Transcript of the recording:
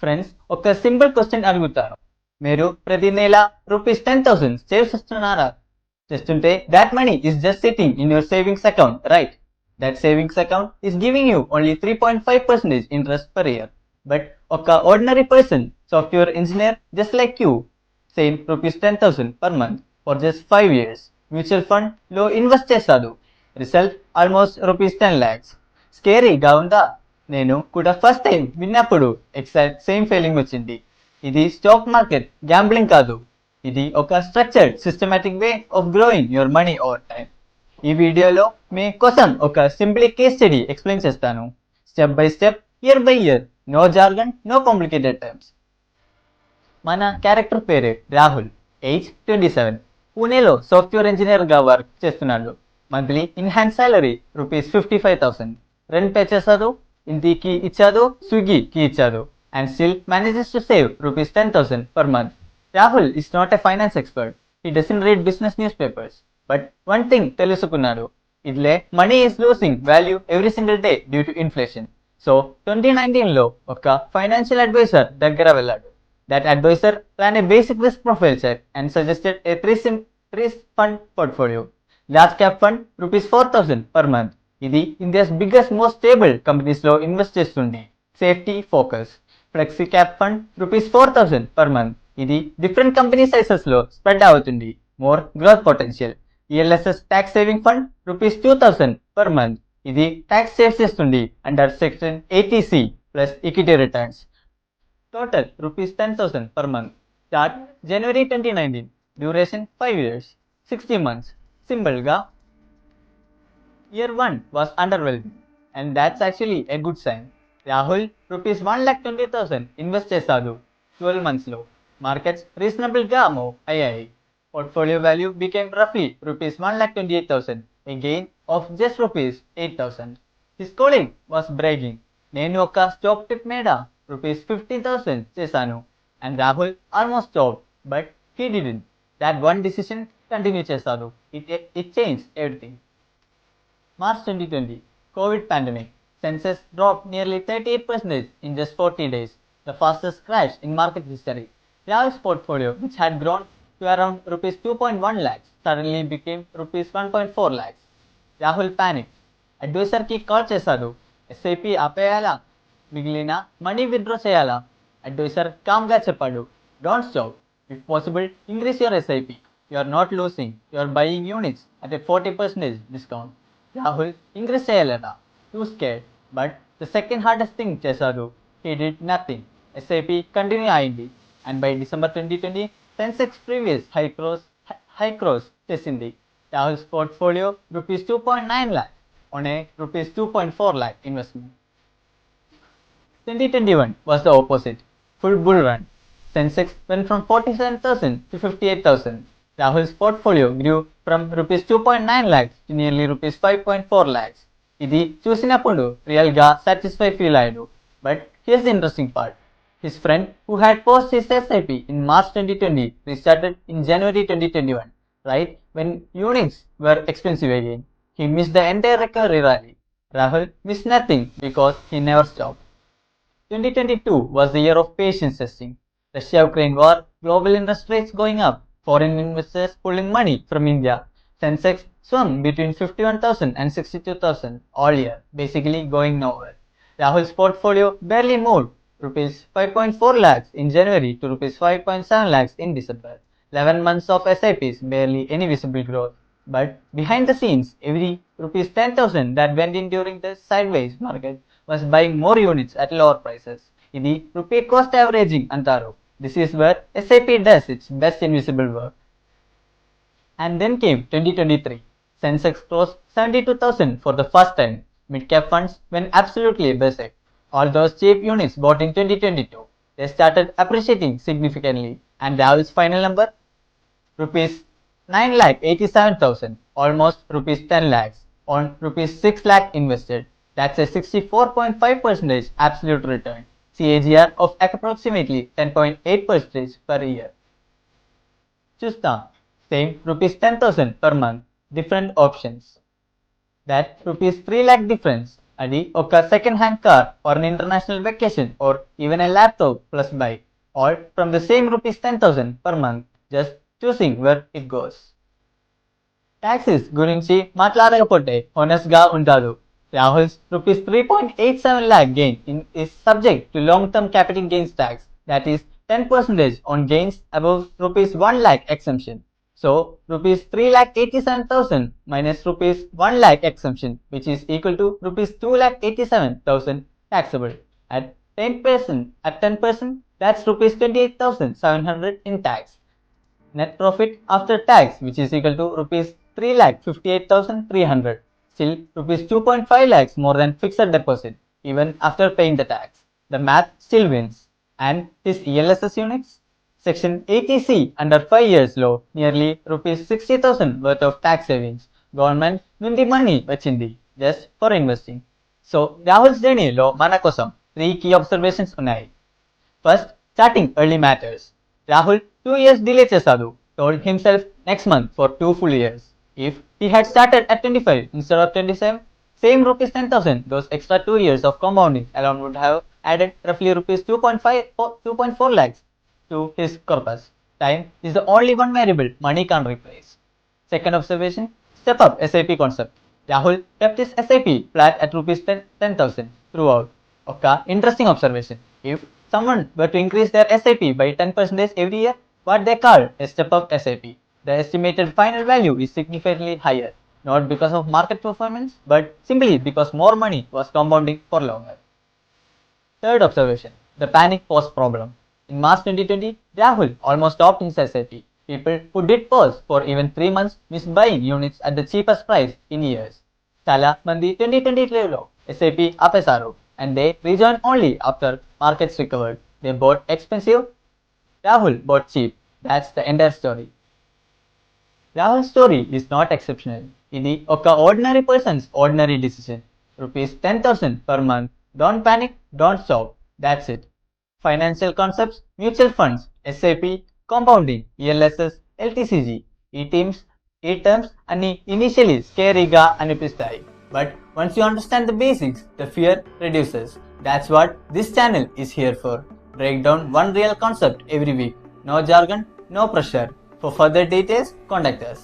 Friends, ఒక simple question అడుగుతాను. మీరు ప్రతి నెల రూపీస్ 10,000 సేవ్ చేస్తున్నారా? చేస్తుంటే that money is just sitting in your savings account, right? That savings account is giving you only 3.5% interest per year. But ఒక ordinary person, software engineer just like you, same rupees 10,000 per month for just 5 years mutual fund లో invest చేస్తాడు. Result almost rupees 10 lakhs. స్కేరీగా ఉందా? నేను కూడా first time విన్నప్పుడు exact same feeling వచ్చింది. ఇది స్టాక్ మార్కెట్ గ్యాంబ్లింగ్ కాదు, ఇది ఒక structured systematic way of growing your money over time. ఈ వీడియోలో మీ కోసం ఒక సింపుల్ కేస్ స్టడీ ఎక్స్ప్లెయిన్ చేస్తాను, step by step, year by year, no jargon, no complicated terms. మన క్యారెక్టర్ పేరే రాహుల్, ఏజ్ 27, పూణేలో సాఫ్ట్వేర్ ఇంజనీర్గా వర్క్ చేస్తున్నాడు. Monthly in hand salary rupees 55,000. Rent pay చేశాడు, ఇంటికి ఇచ్చాడు, స్విగ్గీకి ఇచ్చాడు, and still manages to save rupees 10,000 per month. Rahul is not a finance expert. He doesn't read business newspapers. But one thing తెలుసుకున్నాడు, ఇట్లే money is losing value every single day due to inflation. So 2019లో ఒక financial advisor దగ్గర వెళ్ళాడు. That advisor ran a basic risk profile check and suggested a three fund portfolio. Large cap fund rupees 4,000 per month. ఇది India's biggest most stable companies లో invest చేస్తుంది, safety focus. Flexi cap fund rupees 4,000 per month. ఇది different company sizes లో spread అవుతుంది, more growth potential. ELSS tax saving fund rupees 2,000 per month. ఇది tax save చేస్తుంది under section 80C plus equity returns. Total rupees 10,000 per month. Start January 2019. Duration 5 years, 60 months. సింపుల్గా year 1 was underwhelming, and that's actually a good sign. Rahul rupees 1,20,000 invest చేశాడు 12 monthsలో. Markets రీజనబుల్గా move అయ్యాయి. Portfolio value became రఫ్లీ rupees 1,28,000, a gain of just rupees 8,000. His cooling was breaking. నేను ఒక stock tip మీద rupees 15,000 చేశాను, and Rahul almost stop, but he didn't. That one decision continue చేశాడు. It change everything. March 2020, COVID pandemic. Census dropped nearly 38% in just 40 days, the fastest crash in market history. Rahul's portfolio, which had grown to around rupees 2.1 lakhs, suddenly became rupees 1.4 lakhs. Rahul panicked. Advisor ki call చేశాడు. SIP ఆపేయాలా, మిగిలిన money withdraw చేయాలా? Advisor కామ్గా చెప్పాడు, don't stop. If possible increase your SIP. You are not losing, you are buying units at a 40% discount. Rahul increase చేయలేదా? Too scared. But the second hardest thing చేశాడు, he did nothing. SIP continue అయింది, and by December 2020 Sensex previous high cross చేసింది. Rahul's portfolio rupees 2.9 lakh on a rupees 2.4 lakh investment. 2021 was the opposite. Full bull run. Sensex went from 47,000 to 58,000. Rahul's portfolio grew from rupees 2.9 lakhs to nearly rupees 5.4 lakhs. ఇది చూసినప్పుడు రియల్గా satisfy feel అయ్యాడు. But here's the interesting part. His friend who had paused his SIP in March 2020 restarted in January 2021, right when units were expensive again. He missed the entire recovery rally. Rahul missed nothing because he never stopped. 2022 was the year of patience testing. Russia-Ukraine war, global interest rates going up, foreign investors pulling money from India. Sensex swung between 51,000 and 62,000 all year, basically going nowhere. Rahul's portfolio barely moved rupees 5.4 lakhs in January to rupees 5.7 lakhs in December. 11 months of SIPs, barely any visible growth. But behind the scenes, every rupees 10,000 that went in during the sideways market was buying more units at lower prices. ఇది rupee cost averaging అంటారు. This is where SIP does its best invisible work. And then came 2023. Sensex closed 72,000 for the first time. Mid-cap funds went absolutely basic. All those cheap units bought in 2022, they started appreciating significantly. And Rahul's final number? Rupees 9,87,000, almost rupees 10 lakhs, on rupees 6 lakh invested. That's a 64.5% absolute return. CAGR of approximately 10.8% per year. చూస్తా, same rupees 10,000 per month, different options. That rupees 3 lakh difference అది ఒక second hand car or an international vacation or even a laptop plus buy, all from the same rupees 10,000 per month, just choosing where it goes. Taxes గురించి మాట్లాడకపోతే honest గా ఉంటారు. Rahul's rupees 3.87 lakh gain is subject to long term capital gains tax, that is 10% on gains above rupees 1 lakh exemption. So rupees 3,87,000 minus rupees 1 lakh exemption, which is equal to rupees 2,87,000 taxable. At 10%, that's rupees 28,700 in tax. Net profit after tax, which is equal to rupees 3,58,300. Still rupees 2.5 lakhs more than fixed deposit even after paying the tax. The math still wins. And his ELSS units? Section 80C under 5 years low, nearly rupees 60,000 worth of tax savings. Government nundi money vachindi just for investing. So Rahul's journey lo mana kosam 3 key observations unnai. First, starting early matters. Rahul 2 years delay chesadu, told himself next month for 2 full years. If he had started at 25 instead of 27, same rupees 10,000, those extra 2 years of compounding alone would have added roughly rupees 2.4 lakhs to his corpus. Time is the only one variable money can't replace. Second observation, step up SIP concept. Rahul kept his SIP flat at rupees 10,000 throughout. Okay, interesting observation. If someone were to increase their SIP by 10% every year, what they call a step up SIP, the estimated final value is significantly higher, not because of market performance, but simply because more money was compounding for longer. Third observation, the panic pause problem. In March 2020, Rahul almost stopped his SIP. People who did pause for even 3 months missed buying units at the cheapest price in years. Chala mandi 2020 lo SIP apesaru and they rejoined only after markets recovered. They bought expensive, Rahul bought cheap. That's the entire story. Rahul's story is not exceptional. Ini oka ordinary person's ordinary decision. Rupees 10,000 per month. Don't panic, don't stop. That's it. Financial concepts, mutual funds, SIP, compounding, ELSS, LTCG. ఈ terms అన్ని initially scaryగా అనిపిస్తాయి. But once you understand the basics, the fear reduces. That's what this channel is here for. Break down one real concept every week. No jargon, no pressure. For further details, contact us.